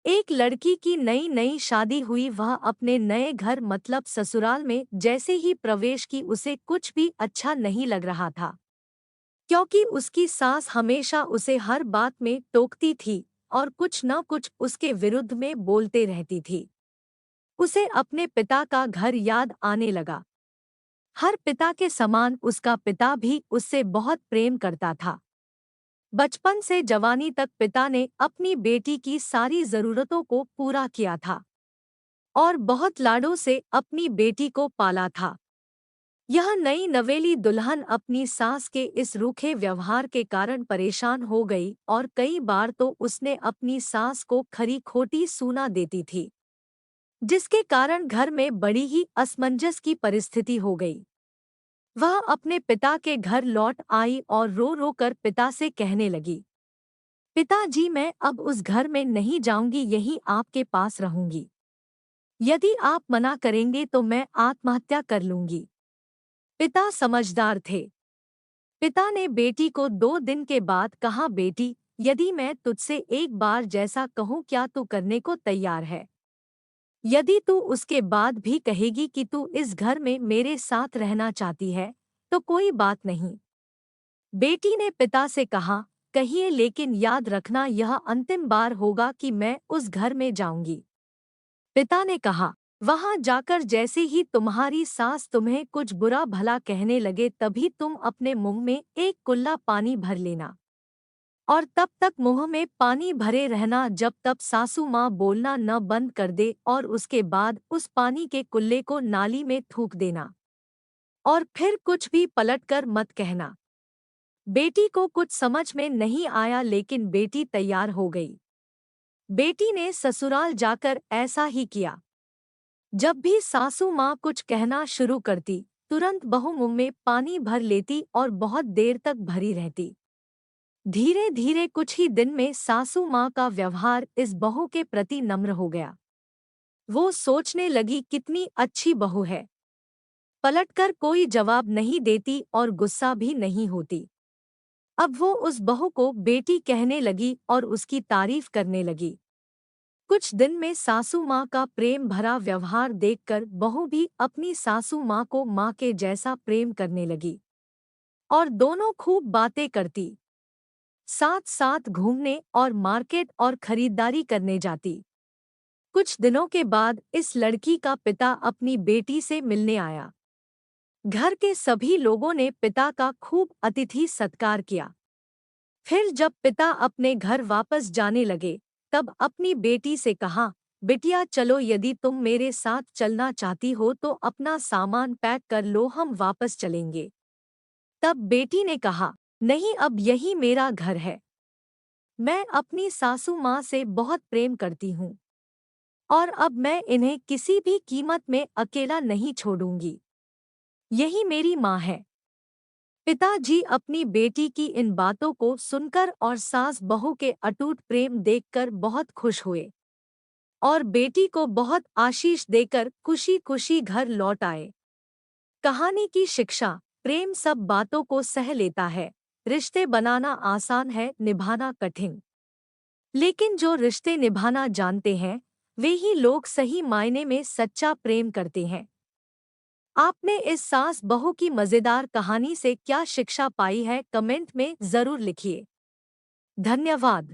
एक लड़की की नई नई शादी हुई। वह अपने नए घर मतलब ससुराल में जैसे ही प्रवेश की उसे कुछ भी अच्छा नहीं लग रहा था, क्योंकि उसकी सास हमेशा उसे हर बात में टोकती थी और कुछ न कुछ उसके विरुद्ध में बोलते रहती थी। उसे अपने पिता का घर याद आने लगा। हर पिता के समान उसका पिता भी उससे बहुत प्रेम करता था। बचपन से जवानी तक पिता ने अपनी बेटी की सारी जरूरतों को पूरा किया था और बहुत लाडों से अपनी बेटी को पाला था। यह नई नवेली दुल्हन अपनी सास के इस रूखे व्यवहार के कारण परेशान हो गई और कई बार तो उसने अपनी सास को खरी खोटी सूना देती थी, जिसके कारण घर में बड़ी ही असमंजस की परिस्थिति हो गई। वह अपने पिता के घर लौट आई और रो रो कर पिता से कहने लगी, पिताजी, मैं अब उस घर में नहीं जाऊंगी, यहीं आपके पास रहूंगी। यदि आप मना करेंगे तो मैं आत्महत्या कर लूंगी। पिता समझदार थे। पिता ने बेटी को 2 दिन के बाद कहा, बेटी, यदि मैं तुझसे एक बार जैसा कहूँ क्या तू करने को तैयार है? यदि तू उसके बाद भी कहेगी कि तू इस घर में मेरे साथ रहना चाहती है, तो कोई बात नहीं। बेटी ने पिता से कहा, कहिए, लेकिन याद रखना यह अंतिम बार होगा कि मैं उस घर में जाऊंगी। पिता ने कहा, वहां जाकर जैसे ही तुम्हारी सास तुम्हें कुछ बुरा भला कहने लगे तभी तुम अपने मुंह में एक कुल्ला पानी भर लेना और तब तक मुंह में पानी भरे रहना जब तक सासू माँ बोलना न बंद कर दे, और उसके बाद उस पानी के कुल्ले को नाली में थूक देना और फिर कुछ भी पलटकर मत कहना। बेटी को कुछ समझ में नहीं आया, लेकिन बेटी तैयार हो गई। बेटी ने ससुराल जाकर ऐसा ही किया। जब भी सासू माँ कुछ कहना शुरू करती, तुरंत बहू मुंह में पानी भर लेती और बहुत देर तक भरी रहती। धीरे धीरे कुछ ही दिन में सासू माँ का व्यवहार इस बहू के प्रति नम्र हो गया। वो सोचने लगी, कितनी अच्छी बहू है, पलटकर कोई जवाब नहीं देती और गुस्सा भी नहीं होती। अब वो उस बहू को बेटी कहने लगी और उसकी तारीफ करने लगी। कुछ दिन में सासू माँ का प्रेम भरा व्यवहार देखकर बहू भी अपनी सासू माँ को माँ के जैसा प्रेम करने लगी और दोनों खूब बातें करती, साथ साथ घूमने और मार्केट और खरीदारी करने जाती। कुछ दिनों के बाद इस लड़की का पिता अपनी बेटी से मिलने आया। घर के सभी लोगों ने पिता का खूब अतिथि सत्कार किया। फिर जब पिता अपने घर वापस जाने लगे, तब अपनी बेटी से कहा, बिटिया चलो, यदि तुम मेरे साथ चलना चाहती हो तो अपना सामान पैक कर लो, हम वापस चलेंगे। तब बेटी ने कहा, नहीं, अब यही मेरा घर है। मैं अपनी सासू माँ से बहुत प्रेम करती हूँ और अब मैं इन्हें किसी भी कीमत में अकेला नहीं छोड़ूंगी। यही मेरी माँ है। पिताजी अपनी बेटी की इन बातों को सुनकर और सास बहू के अटूट प्रेम देखकर बहुत खुश हुए और बेटी को बहुत आशीष देकर खुशी खुशी घर लौट आए। कहानी की शिक्षा, प्रेम सब बातों को सह लेता है। रिश्ते बनाना आसान है, निभाना कठिन। लेकिन जो रिश्ते निभाना जानते हैं, वे ही लोग सही मायने में सच्चा प्रेम करते हैं। आपने इस सास बहू की मजेदार कहानी से क्या शिक्षा पाई है, कमेंट में जरूर लिखिए। धन्यवाद।